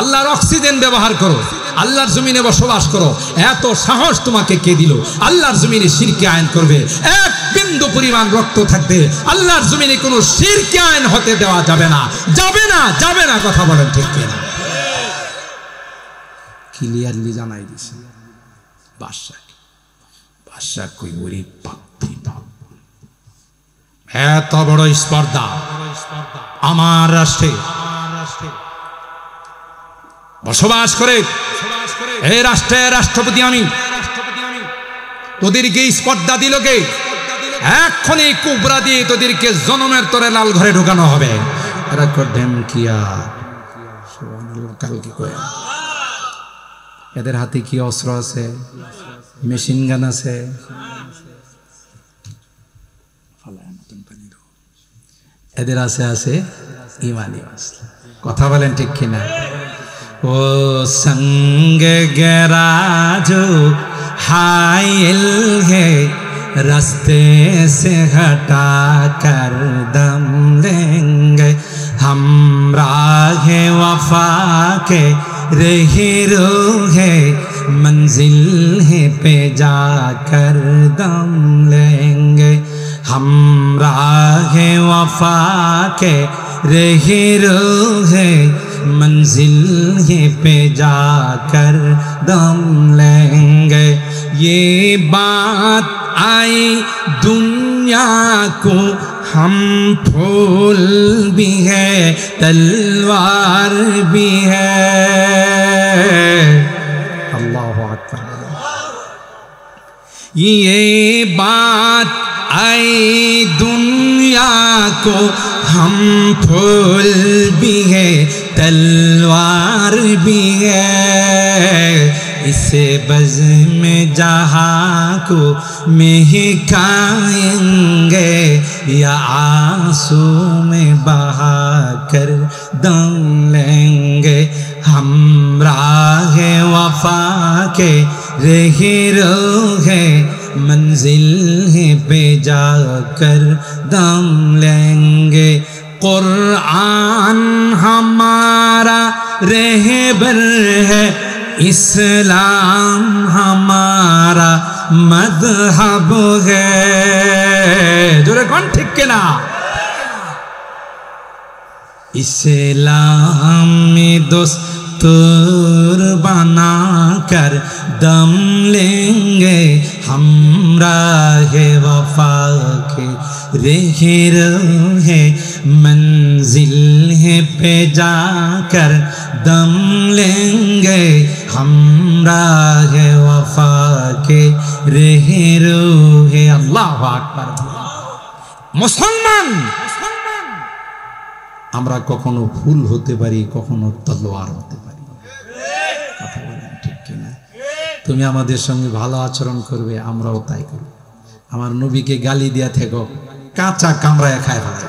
আল্লাহর অক্সিজেন ব্যবহার করো, আল্লাহর জমিনে বসবাস করো। এত সাহস তোমাকে কে দিল? আল্লাহর জমিনে শিরকি আইন করবে? এক বিন্দু পরিমাণ রক্ত থাকবে আল্লাহর জমিনে কোনো শিরকি আইন হতে দেওয়া যাবে না, যাবে না, যাবে না। কথা বলেন ঠিক কিনা? ক্লিয়ারলি জানাই দিছে বাদশা কই, ওরে পাপি বাপ, এত বড় স্পর্ধা আমার রাষ্ট্রে বসবাস করে, এই রাষ্ট্রের রাষ্ট্রপতি আমি, তোদেরকে স্পর্ধা দিল কে? এক্ষুনি কুবরা দিয়ে তোদেরকে জনমের তরে লাল ঘরে ঢুকানো হবে। এরা করবেন কি? কাল কি কয়, এদের হাতে কি অস্ত্র আছে? মেশিন গান আছে। এদের আছে ইমানি মাসলা। কথা বলেন ঠিক কিনা? ও संग गरा जो हाइल है रास्ते से हटा कर दम लेंगे हम राहे वफा के रहे रोहे मंजिल है पे जाकर दम लेंगे हम राहे वफा के रहे रोहे मंजिल है पे जाकर दम लेंगे ये बात आई दुनिया को हम फूल भी है तलवार भी है अल्लाह अकबर ये बात आई दुनिया को हम फूल भी है तलवार भी है इसे बज़ में जहाँ को महकाएंगे या आंसू में बहा कर दम लेंगे हम राहे वफा के रहे रोहे मंजिल है पे जाकर दम लेंगे कुरान हमारा रहबर है इस्लाम हमारा मज़हब है जोरे कौन ठीक के ना इस्लाम में दोस्त अतर बना कर दम लेंगे हम राहे वफा के रहे रहे मंजिल है पे जाकर दम लेंगे हम राहे वफा के रहे रहे। अल्लाहु আকবার। মুসলমান আমরা কখনো ফুল হতে পারি, কখনো তলোয়ার হতে পারি। কথা বলেন ঠিক কিনা? তুমি আমাদের সঙ্গে ভালো আচরণ করবে, আমরাও তাই করব। আমার নবীকে গালি দিয়া থেকো, কাঁচা কামড়ায় খায় ফেলে।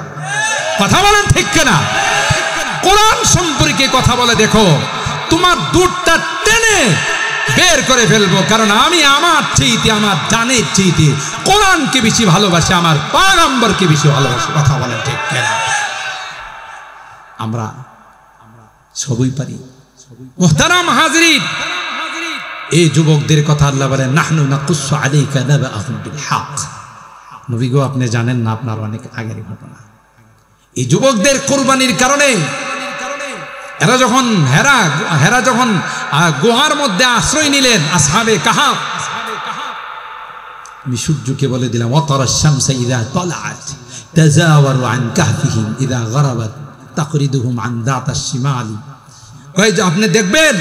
কথা বলেন ঠিক কিনা? কোরআন সম্পর্কে কথা বলে দেখো, তোমার দুধটা টেনে বের করে ফেলবো। কারণ আমি আমার চাইতে, আমার জানের চাইতে কোরআনকে বেশি ভালোবাসি, আমার পয়গম্বরকে বেশি ভালোবাসি। কথা বলেন ঠিক কিনা? আমরা সবই পারি। মুহতারাম হাজরিন, এই যুবকদের কথা আল্লাহ বলেন নাহনু নাকুসু আলাইকা নাবাআহুম বিল হক। নবী গো, আপনি জানেন না, আপনার অনেক আগের ঘটনা। এই যুবকদের কুরবানির কারণে এরা যখন হেরা যখন গুহার মধ্যে আশ্রয় নিলেন, আসহাবে কাহাফ, আমি সূর্যকে বলে দিলাম ওয়াতারা শামসা ইযা তালাআত তাজাওয়ারু আন কাহফিহিম ইযা গারাবাত তাকরিদুহুম আন দাতাশ শিমালি। কই যে আপনি দেখবেন,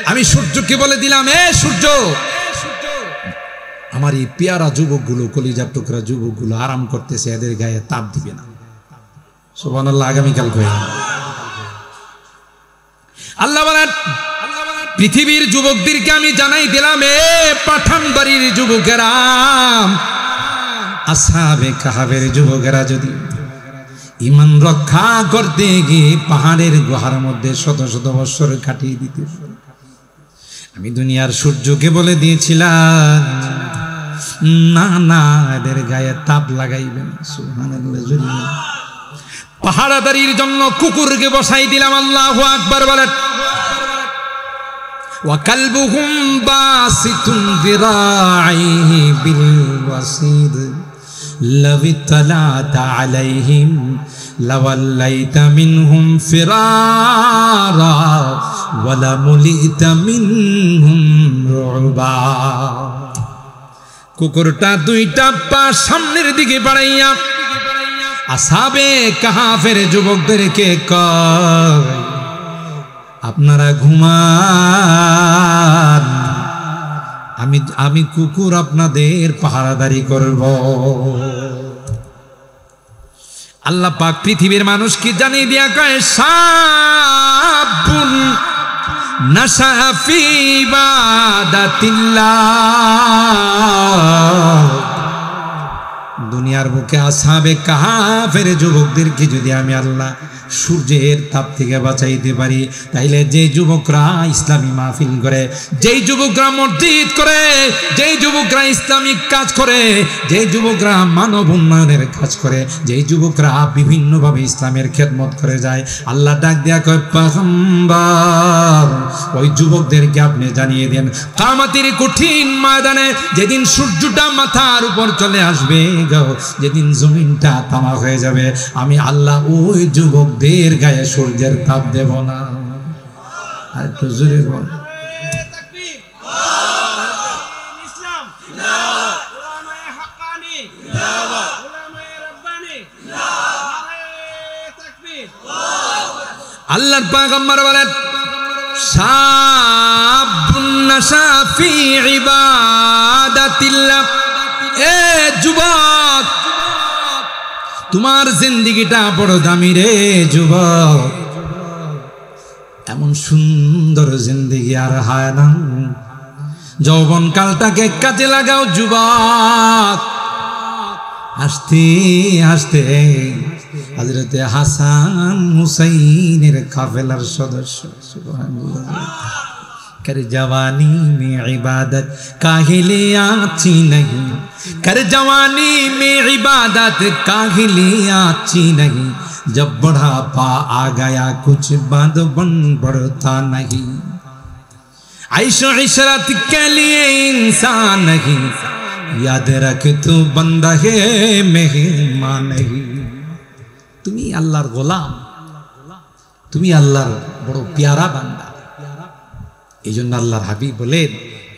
আমি সূর্যকে বলে দিলাম, এ সূর্য, আমার এই পেয়ারা যুবকগুলো, কলিজার টুকরা যুবকগুলো আরাম করতেছে, এদের গায়ে তাপ দিবে না। সুবহানাল্লাহ। আগামীকাল কই আল্লাহ বলেন পৃথিবীর যুবকদেরকে আমি জানাই দিলাম, এ পাঠান বাড়ির যুবকেরা, আসহাবে কাহাফের যুবকেরা যদি ঈমান রক্ষা করতে গিয়ে পাহাড়ের গুহার মধ্যে শত শত বছর কাটিয়ে দিতে, আমি দুনিয়ার সূর্যকে বলে দিয়েছিলাম না না, এদের গায়ে তাপ লাগাইবেন। সুবহানাল্লাহ। পাহাড়াদারির জন্য কুকুরকে বসাই দিলাম। আল্লাহু আকবার বলেন। ওয়া কালবুহুম বাসিতুন যিরাইহি বিল ওয়াসিদ লাউ ইত্তালাতা আলাইহিম লাওয়াল্লাইতা মিনহুম ফিরারা ওয়া লামুলিতা মিনহুম রুবা। কুকুরটা দুইটা পা সামনের দিকে বাড়াইয়া আসহাবে কাহাফের যুবকদেরকে কয়, আপনারা ঘুমান, আমি কুকুর আপনাদের পাহারাদারি করব। আল্লাহ পাক পৃথিবীর মানুষকে জানিয়ে দিয়া কয়, সাবুন নাশা ফি ইবাদাতিল্লাহ। দুনিয়ার বুকে আসহাবে কাহাফের যুবকদেরকে যদি আমি আল্লাহ সূর্যের তাপ থেকে বাঁচাইতে পারি, তাইলে যে যুবকরা ইসলামী মাহফিল করে, যেই যুবকরা মসজিদ করে, যেই যুবকরা ইসলামিক কাজ করে, যেই যুবকরা মানব উন্নয়নের কাজ করে, যেই যুবকরা বিভিন্নভাবে ইসলামের খেদমত করে যায়, আল্লাহ ডাক দেয়া কয়, পয়গম্বর ওই যুবকদেরকে আপনি জানিয়ে দেন, কিয়ামতের কঠিন ময়দানে যেদিন সূর্যটা মাথার উপর চলে আসবে, যেদিন জমিনটা তামা হয়ে যাবে, আমি আল্লাহ ওই যুবকদের গায়ে সূর্যের তাপ দেব না। আর একটু জোরে বল। আল্লাহর পয়গম্বর বলেন, শাবুন নাশা ফি ইবাদাতিল্লাহ। এ যুবক, তোমার জিন্দেগিটা বড় দামি রে যুবক, এমন সুন্দর জিন্দেগি আর হয় না। যৌবন কালটাকে কাজে লাগাও যুবক। আস্তে আস্তে হযরতে হাসান হুসাইনের কাফেলার সদস্য, সুবহানাল্লাহ, कर जवानी में इबादत काहिले आची नहीं, कर जवानी में इबादत काहिले आची नहीं, जब बुढ़ापा आ गया कुछ बात बन बढ़ता नहीं, ऐशो इशरत के लिए इंसान नहीं, याद रख तू बंदा है मेहमान नहीं। তুমি আল্লাহর গোলাম, তুমি আল্লাহর বড় প্যারা বান্দা, এই জন্য আল্লাহর হাবিব বলেন,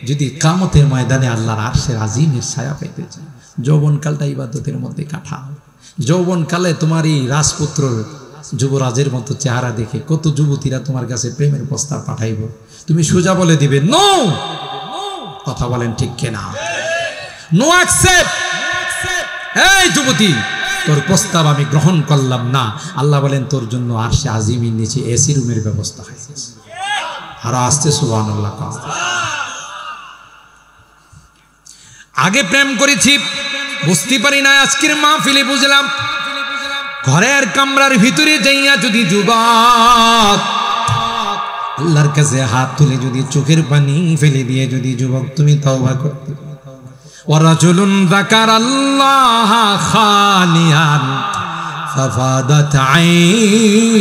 যদি কিয়ামতের ময়দানে আল্লাহর আরশের আজিমের ছায়া পেতে চায়, যৌবনকালটা ইবাদতের মধ্যে কাটাও। যৌবনকালে তোমার এই রাজপুত্র যুবরাজের মতো চেহারা দেখে কত যুবতীরা তোমার কাছে প্রেমের প্রস্তাব পাঠাইব, তুমি সোজা বলে দিবে নো। কথা বলেন ঠিক কিনা? No accept. এই যুবতী, তোর প্রস্তাব আমি গ্রহণ করলাম না। আল্লাহ বলেন, তোর জন্য আরশে আজিমের নিচে এসি রুমের ব্যবস্থা হয়েছে। আর আসতে সুবহানাল্লাহ। আগে প্রেম করেছি, বুঝতে পারি না, আজকের মাহফিলে বুঝলাম। ঘরের কামরার ভিতরে যাইয়া যদি যুবক আল্লাহর কাছে হাত তুলে যদি চোখের পানি ফেলে দিয়ে যদি যুবক তুমি তওবা করতে, ওয়ারাজুলুন যাকারাল্লাহ খালিয়ান ফাফাদাত আইনা,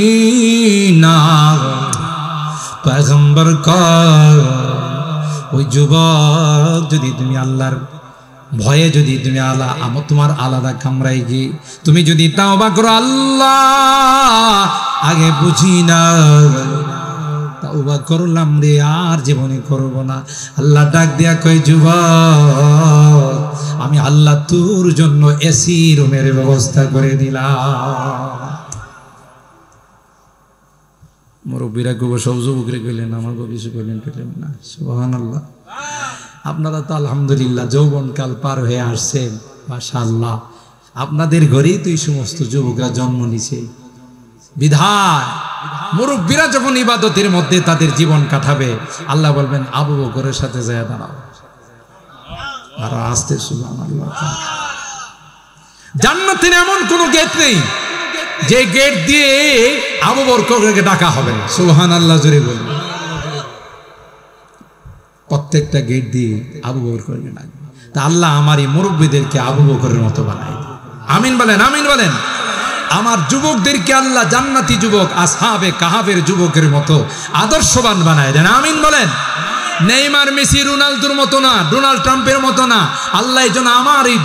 পয়গম্বর কর, ওই যুবক যদি তুমি আল্লাহর ভয়ে যদি তুমি তোমার আলাদা কামরায় গিয়ে তুমি যদি তাওবা করো, আল্লাহ আগে বুঝি না, তাওবা করলাম রে, আর জীবনে করব না। আল্লাহ ডাক দিয়া কয়, যুবক আমি আল্লাহ তোর জন্য এসি রুমের ব্যবস্থা করে দিলাম। মুরব্বীরা কব, সব যুবকরে কইলেন, আমার কিছু কইলেন পেলেন না। সুবহানাল্লাহ। আপনারা তো আলহামদুলিল্লাহ যৌবনকাল পার হয়ে আসছেন, মাশাআল্লাহ। আপনাদের ঘরেই তো এই সমস্ত যুবকরা জন্ম নিছে। বিধায় মুরব্বীরা যখন ইবাদতের মধ্যে তাদের জীবন কাটাবে, আল্লাহ বলবেন আবু বকরের সাথে যায় দাঁড়াও। আর আসতে সুবহানাল্লাহ। জান্নাতের এমন কোন গেট নেই যে গেট দিয়ে আবু বকরকে ডাকা হবে না। সুবহানাল্লাহ জোরে বলুন। প্রত্যেকটা গেট দিয়ে আবু বকরকে ডাকবে। তা আল্লাহ আমার এই মুরব্বীদেরকে আবু বকরের মতো বানায়। আমিন বলেন, আমিন বলেন। আমার যুবকদেরকে আল্লাহ জান্নাতি যুবক, আসহাবে কাহাবের যুবকের মতো আদর্শবান বানায় দেন। আমিন বলেন। নেইমার, মেসি, রোনালদোর মতো না, ডোনাল্ড ট্রাম্পের মতো না। আল্লাহ যেন আমার এই